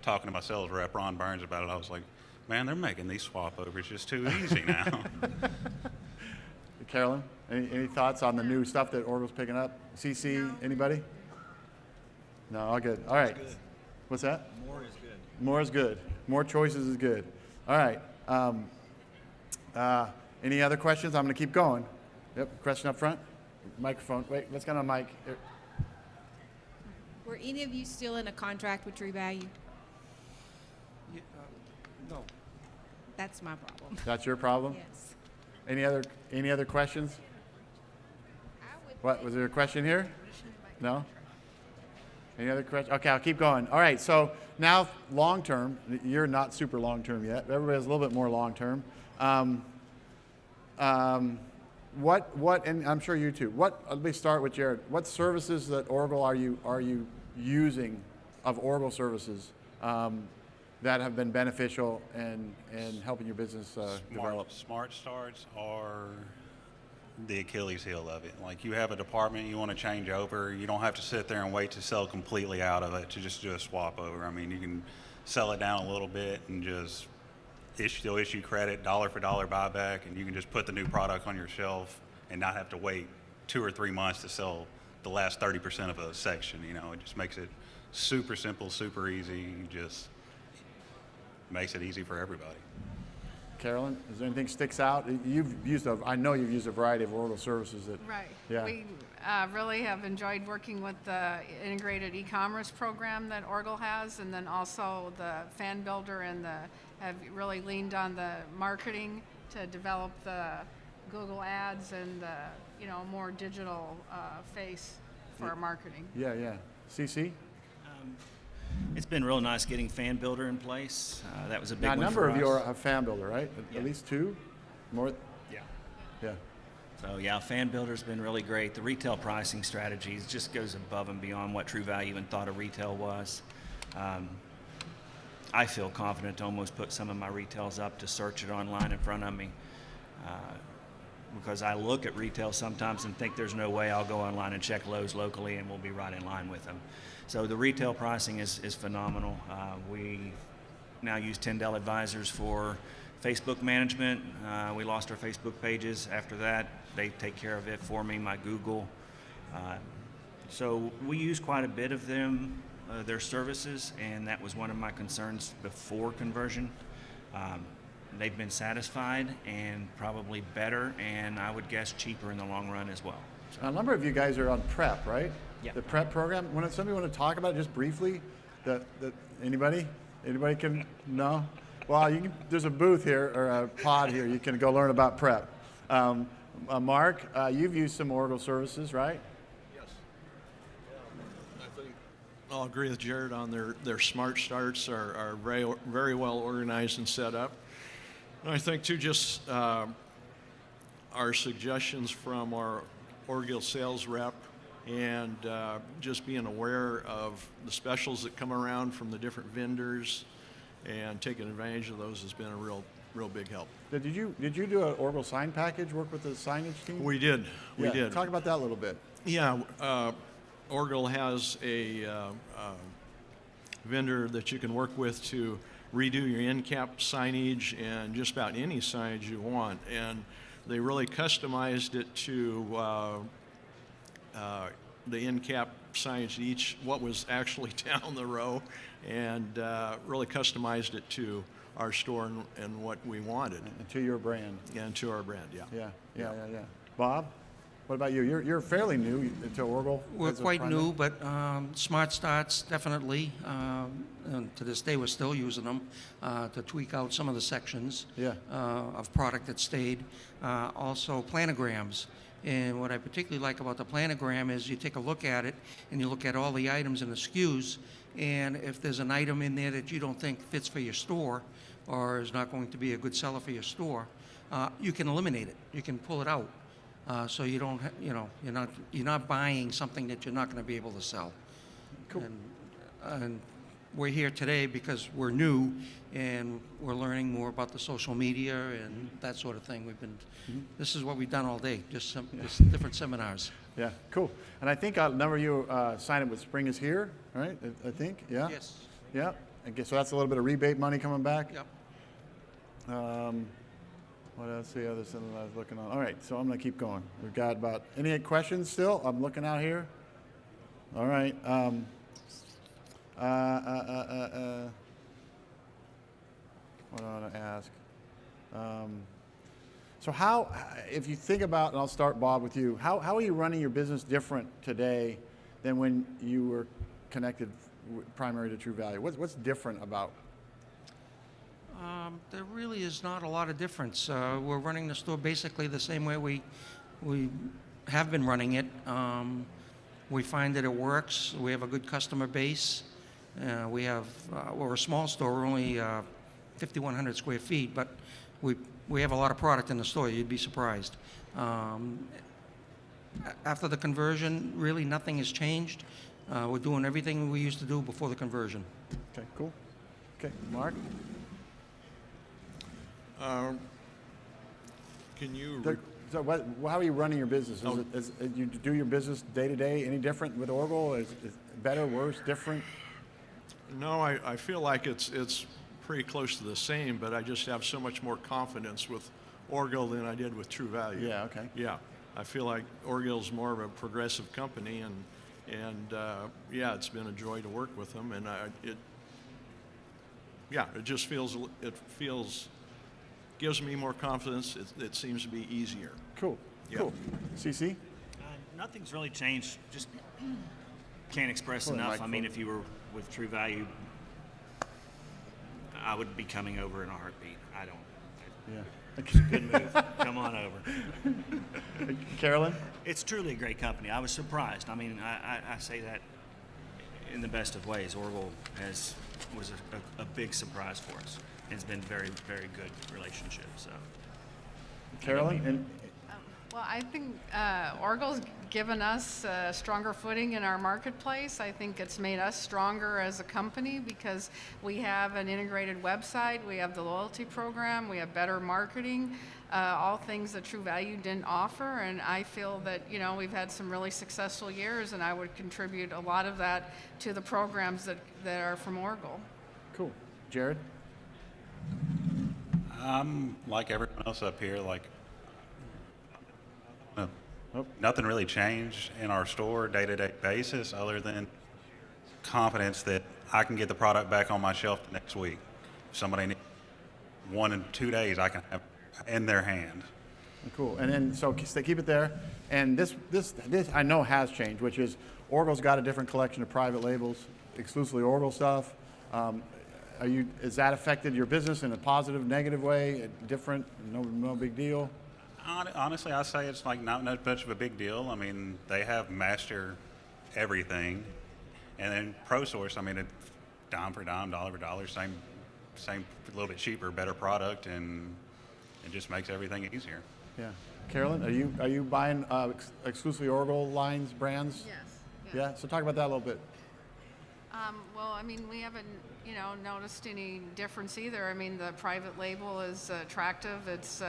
talking to my sales rep, Ron Burns, about it. I was like, man, they're making these swap overs just too easy now.
Carolyn, any thoughts on the new stuff that Orgill's picking up? CC, anybody? No, all good. All right. What's that?
More is good.
More is good. More choices is good. All right. Any other questions? I'm going to keep going. Yep, question up front. Microphone. Wait, let's get on a mic. Here.
Were any of you still in a contract with True Value?
No.
That's my problem.
That's your problem?
Yes.
Any other questions? What, was there a question here? No? Any other questions? Okay, I'll keep going. All right, so now long term, you're not super long term yet. Everybody's a little bit more long term. What, and I'm sure you too, let me start with Jared. What services at Orgill are you using of Orgill services that have been beneficial and helping your business develop?
Smart starts are the Achilles heel of it. Like you have a department you want to change over, you don't have to sit there and wait to sell completely out of it to just do a swap over. I mean, you can sell it down a little bit and just issue credit, dollar for dollar buyback, and you can just put the new product on your shelf and not have to wait 2 or 3 months to sell the last 30% of a section. It just makes it super simple, super easy, just makes it easy for everybody.
Carolyn, is there anything sticks out? I know you've used a variety of Orgill services that.
Right.
Yeah.
We really have enjoyed working with the integrated e-commerce program that Orgill has, and then also the fan builder, and have really leaned on the marketing to develop the Google ads and the more digital face for our marketing.
Yeah. CC?
It's been real nice getting Fan Builder in place. That was a big
Now, a
one
number
for
of
us.
you are a fan builder, right?
Yeah.
At least 2? More?
Yeah.
Yeah.
So yeah, Fan Builder's been really great. The retail pricing strategies just goes above and beyond what True Value even thought a retail was. I feel confident to almost put some of my retails up to search it online in front of me. Because I look at retail sometimes and think there's no way I'll go online and check Lowe's locally and we'll be right in line with them. So the retail pricing is phenomenal. We now use Tyndall Advisors for Facebook management. We lost our Facebook pages. After that, they take care of it for me, my Google. So we use quite a bit of them, their services, and that was one of my concerns before conversion. They've been satisfied and probably better, and I would guess cheaper in the long run as well. So,
A number of you guys are on PrEP, right?
Yeah.
The PrEP program. Somebody want to talk about it just briefly? Anybody? Anybody can? No? Well, there's a booth here, or a pod here. You can go learn about PrEP. Mark, you've used some Orgill services, right?
Yes. I think I'll agree with Jared on their smart starts are very, very well organized and set up. And I think too, just our suggestions from our Orgill sales rep and just being aware of the specials that come around from the different vendors and taking advantage of those has been a real big help.
Did you do an Orgill sign package? Work with the signage team?
We did. We did.
Talk about that a little bit.
Yeah, Orgill has a vendor that you can work with to redo your end cap signage and just about any signage you want. And they really customized it to the end cap signage each, what was actually down the row, and really customized it to our store and what we wanted,
And to your brand.
and to our brand, yeah.
Yeah. Bob, what about you? You're fairly new to Orgill.
We're
as a
quite
primary.
new, but Smart Starts, definitely. And to this day, we're still using them to tweak out some of the sections
Yeah.
of product that stayed. Also, planograms. And what I particularly like about the planogram is you take a look at it and you look at all the items in the SKUs, and if there's an item in there that you don't think fits for your store or is not going to be a good seller for your store, you can eliminate it. You can pull it out. So you don't, you're not buying something that you're not going to be able to sell.
Cool.
And we're here today because we're new and we're learning more about the social media and that sort of thing. This is what we've done all day, just different seminars.
Yeah, cool. And I think a number of you signed up with Spring is Here, right? I think, yeah?
Yes.
Yeah. I guess so. That's a little bit of rebate money coming back.
Yep.
What else? The other thing that I was looking on. All right, so I'm gonna keep going. We've got about any questions still? I'm looking out here. All right. What do I want to ask? So how, if you think about, and I'll start, Bob, with you, how are you running your business different today than when you were connected primary to True Value? What's different about?
There really is not a lot of difference. We're running the store basically the same way we have been running it. We find that it works. We have a good customer base. We're a small store. We're only 5,100 square feet, but we have a lot of product in the store. You'd be surprised. After the conversion, really nothing has changed. We're doing everything we used to do before the conversion.
Okay, cool. Okay, Mark?
Can you,
So how are you running your business?
Oh.
Is you do your business day to day any different with Orgill? Is better, worse, different?
no, I feel like it's pretty close to the same, but I just have so much more confidence with Orgill than I did with True Value.
Yeah, okay.
Yeah, I feel like Orgill's more of a progressive company, and yeah, it's been a joy to work with them, and it just feels gives me more confidence. It seems to be easier.
Cool,
Yeah.
cool. CC?
Nothing's really changed. Just can't express
Pull the
enough. I mean,
microphone.
if you were with True Value, I would be coming over in a heartbeat. I don't.
Yeah.
Good move. Come on over.
Carolyn?
It's truly a great company. I was surprised. I mean, I say that in the best of ways. Orgill was a big surprise for us. It's been very, very good relationship. So.
Carolyn? And
Well, I think Orgill's given us stronger footing in our marketplace. I think it's made us stronger as a company because we have an integrated website, we have the loyalty program, we have better marketing, all things that True Value didn't offer. And I feel that, we've had some really successful years, and I would contribute a lot of that to the programs that are from Orgill.
cool. Jared?
I'm like everyone else up here, nothing really changed in our store day-to-day basis other than confidence that I can get the product back on my shelf the next week. If somebody needs 1 and 2 days, I can have in their hand.
Cool. And then, so keep it there. And this I know has changed, which is Orgill's got a different collection of private labels, exclusively Orgill stuff. Has that affected your business in a positive, negative way? Different? No big deal?
Honestly, I say it's like not much of a big deal. I mean, they have master everything. And then ProSource, I mean, it's dime for dime, dollar for dollar, same, a little bit cheaper, better product, and it just makes everything easier.
Yeah. Carolyn, are you buying exclusively Orgill lines, brands?
Yes.
Yeah. So talk about that a little bit.
Well, I mean, we haven't, noticed any difference either. I mean, the private label is attractive. It's,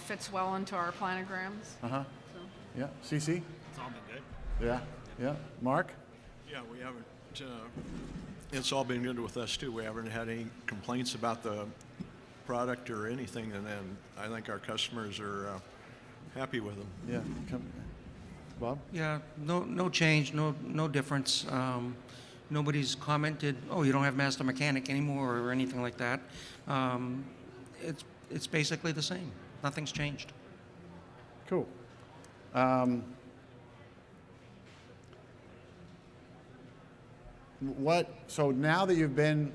fits well into our planograms.
Uh-huh.
So.
Yeah. CC?
It's all been good.
Yeah. Yeah. Mark?
Yeah, we haven't. It's all been good with us too. We haven't had any complaints about the product or anything, and then I think our customers are happy with them.
Yeah. Bob?
Yeah, no change, no difference. Nobody's commented, oh, you don't have master mechanic anymore or anything like that. It's basically the same. Nothing's changed.
Cool. So now that you've been,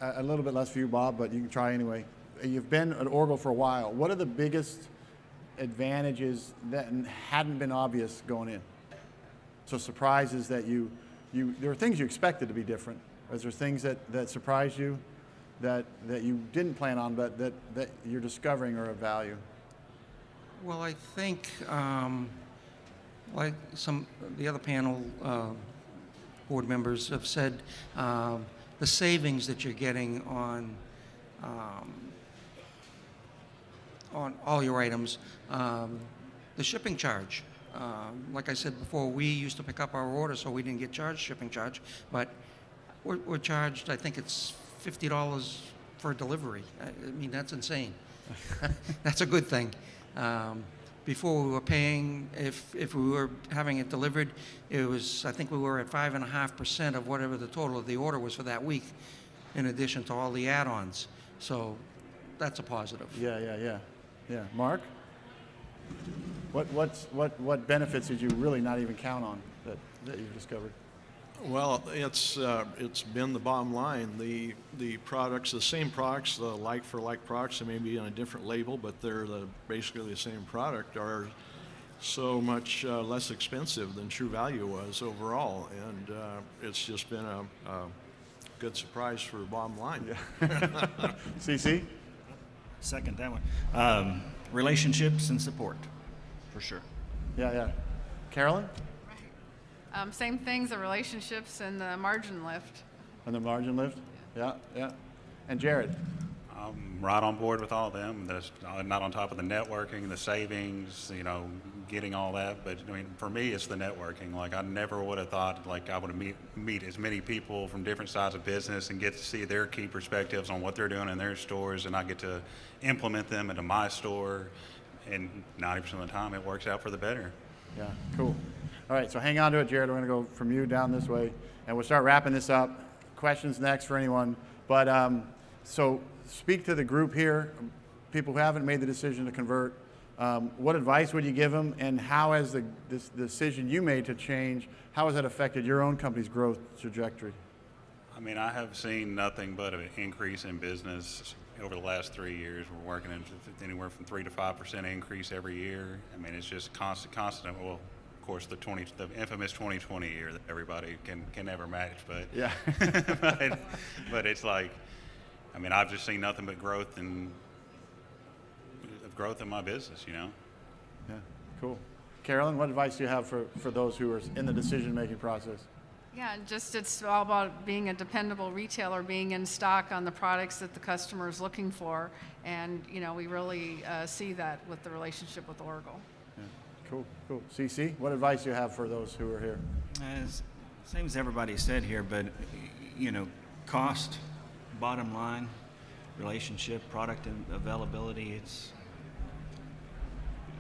a little bit less for you, Bob, but you can try anyway. You've been at Orgill for a while. What are the biggest advantages that hadn't been obvious going in? So surprises that there are things you expected to be different. Is there things that surprised you that you didn't plan on, but that you're discovering are of value?
Well, I think, like the other panel board members have said, the savings that you're getting on all your items, the shipping charge. Like I said before, we used to pick up our order, so we didn't get charged shipping charge, but we're charged, I think it's $50 for a delivery. I mean, that's insane. That's a good thing. Before we were paying, if we were having it delivered, it was, I think we were at 5.5% of whatever the total of the order was for that week, in addition to all the add-ons. So that's a positive.
Yeah. Mark? What benefits did you really not even count on that you've discovered?
Well, it's been the bottom line. The products, the same products, the like-for-like products, they may be on a different label, but they're basically the same product, are so much less expensive than True Value was overall, and it's just been a good surprise for the bottom line.
Yeah. CC?
Second that one. Relationships and support, for sure.
Yeah. Carolyn?
Same things, the relationships and the margin lift.
And the margin lift? Yeah. And Jared?
I'm right on board with all of them. That's not on top of the networking, the savings, getting all that. But I mean, for me, it's the networking. Like, I never would have thought like I would meet as many people from different sides of business and get to see their key perspectives on what they're doing in their stores, and I get to implement them into my store. And 90% of the time, it works out for the better.
Yeah, cool. All right, so hang on to it, Jared. We're going to go from you down this way, and we'll start wrapping this up. Questions next for anyone. But so speak to the group here, people who haven't made the decision to convert. What advice would you give them, and how has this decision you made to change, how has that affected your own company's growth trajectory?
I mean, I have seen nothing but an increase in business over the last 3 years. We're working in anywhere from 3 to 5% increase every year. I mean, it's just constant. Well, of course, the infamous 2020 year that everybody can never match. But
yeah,
but it's like, I mean, I've just seen nothing but growth in my business.
Yeah, cool. Carolyn, what advice do you have for those who are in the decision-making process?
Yeah, just it's all about being a dependable retailer, being in stock on the products that the customer is looking for, and we really see that with the relationship with Orgill.
Yeah, cool. CC, what advice do you have for those who are here?
Same as everybody said here, but cost, bottom line, relationship, product and availability, it's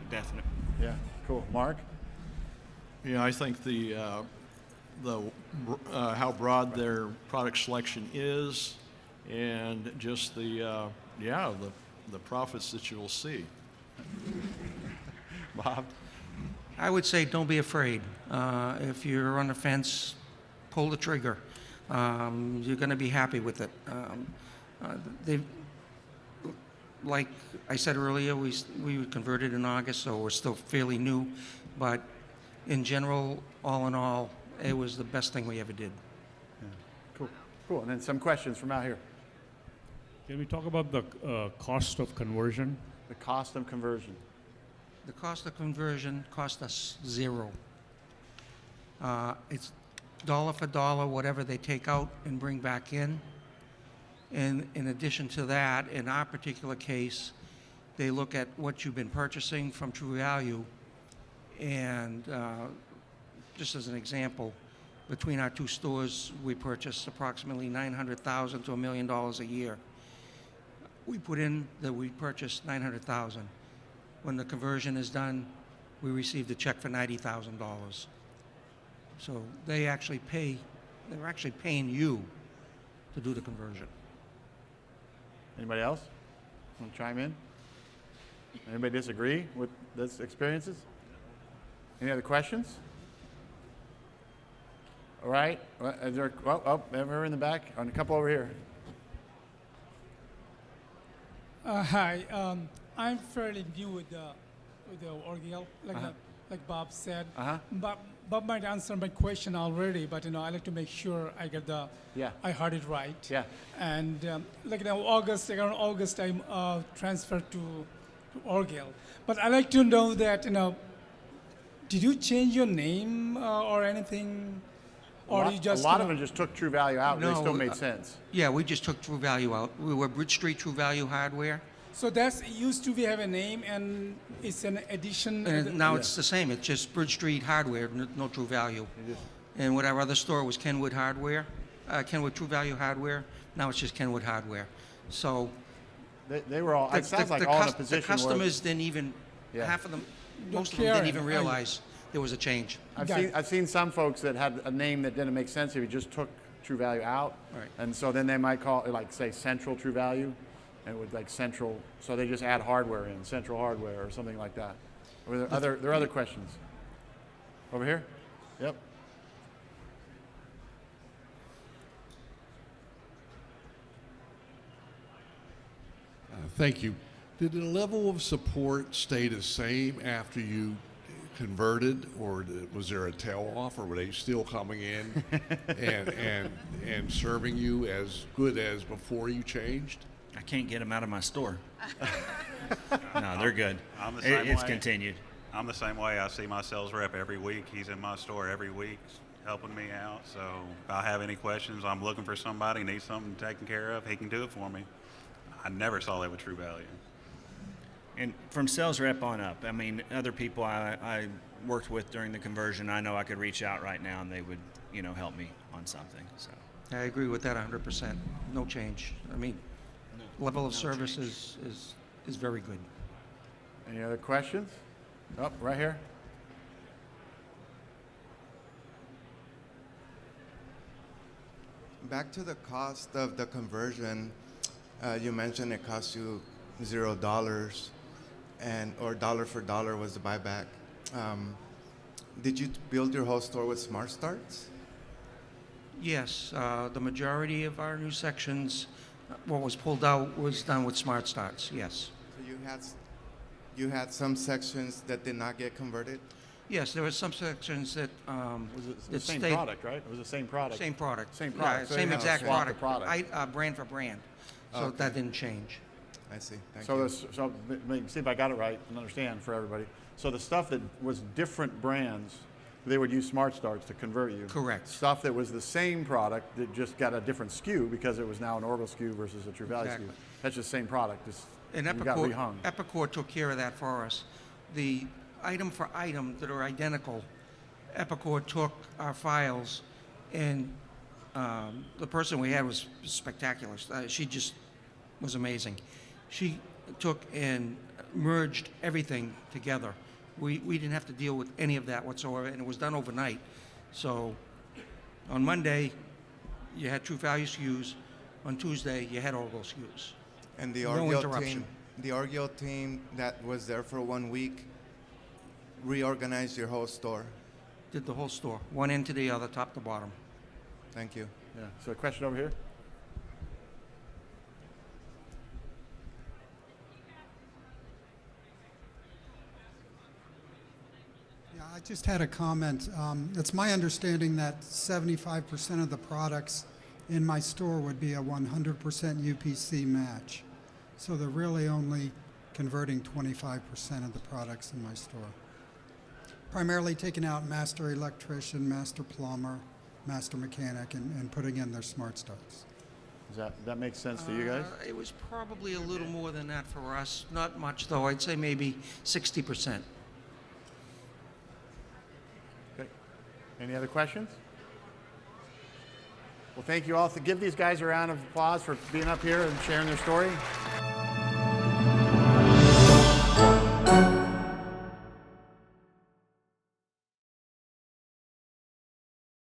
definite.
Yeah, cool. Mark?
Yeah, I think how broad their product selection is, and just the profits that you'll see.
Bob?
I would say don't be afraid. If you're on the fence, pull the trigger. You're going to be happy with it. Like I said earlier, we converted in August, so we're still fairly new. But in general, all in all, it was the best thing we ever did.
Yeah. Cool. And then some questions from out here.
Can we talk about the cost of conversion?
The cost of conversion.
The cost of conversion cost us $0. It's dollar for dollar, whatever they take out and bring back in. And in addition to that, in our particular case, they look at what you've been purchasing from True Value. And just as an example, between our two stores, we purchase approximately $900,000 to $1 million a year. We put in that we purchased $900,000. When the conversion is done, we received a check for $90,000. So they're actually paying you to do the conversion.
Anybody else want to chime in? Anybody disagree with those experiences? Any other questions? All right. Is there, ever in the back? And a couple over here.
Hi, I'm fairly new with the Orgill, like Bob said. Bob might answer my question already, but I like to make sure I get I heard it right.
Yeah.
And around August, I transferred to Orgill. But I like to know that did you change your name or anything, or you just
a lot of them just took True Value out, and they
No,
still made sense.
Yeah, we just took True Value out. We were Bridge Street True Value Hardware,
So that's used to have a name, and it's an addition.
and now it's the same. It's just Bridge Street Hardware, no True Value. And with our other store was Kenwood Hardware, Kenwood True Value Hardware. Now it's just Kenwood Hardware. So
They were all, it sounds like all in a position
the customers didn't even, half of them, most of them didn't even realize there was a change.
I've seen some folks that had a name that didn't make sense if you just took True Value out.
Right.
And so then they might call it, like, say, Central True Value, and it would, like, Central, so they just add hardware in, Central Hardware or something like that. Or there are other questions? Over here? Yep.
Thank you. Did the level of support stay the same after you converted, or was there a tail off, or were they still coming in and serving you as good as before you changed?
I can't get them out of my store. No, they're good.
I'm the same
It's
way.
continued.
I'm the same way. I see my sales rep every week. He's in my store every week helping me out. So if I have any questions, I'm looking for somebody, need something taken care of, he can do it for me. I never saw that with True Value.
And from sales rep on up, I mean, other people I worked with during the conversion, I know I could reach out right now and they would, help me on something. So
I agree with that 100%. No change. I mean, level of service is very good.
Any other questions? Oh, right here.
Back to the cost of the conversion, you mentioned it cost you $0 or dollar for dollar was the buyback. Did you build your whole store with Smart Starts?
Yes, the majority of our new sections, what was pulled out was done with Smart Starts, yes.
So you had some sections that did not get converted?
Yes, there were some sections that
Was it the
that
same
stayed-
product, right? It was the same product.
Same product.
Same
Yeah,
product. So you
same
had to
exact
swap the
product.
product.
Brand for brand. So
Okay.
that didn't change.
I see. Thank
So,
you.
see if I got it right and understand for everybody. So the stuff that was different brands, they would use Smart Starts to convert you.
Correct.
Stuff that was the same product that just got a different SKU because it was now an Orgill SKU versus a True Value
Exactly.
SKU. That's just the same product. Just
And
you got rehung.
Epicor took care of that for us. The item for item that are identical, Epicor took our files, and the person we had was spectacular. She just was amazing. She took and merged everything together. We didn't have to deal with any of that whatsoever, and it was done overnight. So on Monday, you had True Value SKUs. On Tuesday, you had Orgill SKUs.
And the
No
Orgill
interruption.
team, the Orgill team that was there for 1 week reorganized your whole store.
Did the whole store, one end to the other, top to bottom.
Thank you.
Yeah. So a question over here.
Yeah, I just had a comment. It's my understanding that 75% of the products in my store would be a 100% UPC match. So they're really only converting 25% of the products in my store. Primarily taking out master electrician, master plumber, master mechanic, and putting in their Smart Starts.
Does that make sense to you guys?
It was probably a little more than that for us. Not much, though. I'd say maybe 60%.
Okay. Any other questions? Well, thank you all. Give these guys a round of applause for being up here and sharing their story.